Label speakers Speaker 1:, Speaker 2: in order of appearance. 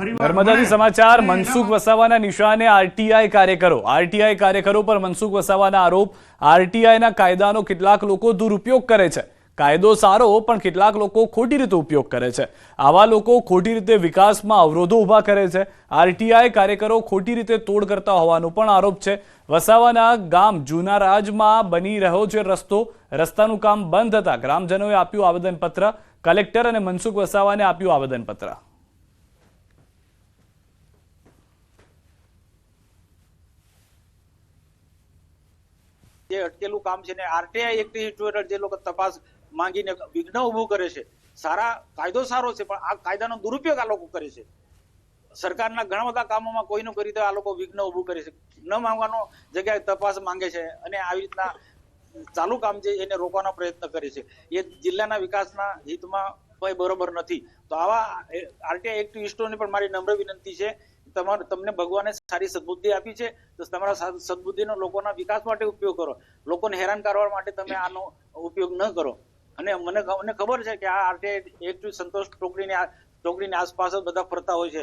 Speaker 1: નર્મદાથી સમાચાર મનસુખ વસાવાના નિશાને આરટીઆઈ કાર્યકરો પર મનસુખ વસાવાના આરોપ આરટીઆઈના કાયદાનો કેટલાક લોકો દુરુપયોગ કરે છે। કાયદો સારો પણ કેટલાક લોકો ખોટી રીતે ઉપયોગ કરે છે। આવા લોકો ખોટી રીતે વિકાસમાં અવરોધો ઊભા કરે છે। આરટીઆઈ કાર્યકરો ખોટી રીતે તોડ કરતા હોવાનો પણ આરોપ છે। વસાવાના ગામ જૂના રાજમાં બની રહ્યો છે રસ્તાનું કામ બંધ થતા ગ્રામજનોએ આપ્યું આવેદનપત્ર। કલેક્ટર અને મનસુખ વસાવાને આપ્યું આવેદનપત્ર।
Speaker 2: જે અટકેલું કામ છે ને આરટીઆઈ એક્ટ હેઠળ જે લોકો તપાસ માંગીને વિઘ્ન ઉભું કરે છે। સારા કાયદો સારો છે પણ આ કાયદાનો દુરુપયોગ આ લોકો કરે છે। સરકારના ઘણા બધા કામોમાં કોઈનું કરી તો આ લોકો વિઘ્ન ઉભું કરે છે। ન માંગવાનો જગ્યાએ તપાસ માંગે છે અને આવી રીતના ચાલુ કામ છે એને રોકવાનો પ્રયત્ન કરે છે। એ જિલ્લાના વિકાસના હિતમાં કોઈ બરોબર નથી। તો આવા આરટીઆઈ એક્ટિવિસ્ટોને પણ મારી નમ્ર વિનંતી છે, તમને ભગવાને સારી સદબુદ્ધિ આપી છે તો તમારા સદબુદ્ધિનો લોકોના વિકાસ માટે ઉપયોગ કરો। લોકોને હેરાન કરવા માટે તમે આનો ઉપયોગ ન કરો। અને મને ખબર છે કે આ આરટીઆઈ એક્ટ સંતોષ ટોકરીની આસપાસ જ બધા ફરતા હોય છે।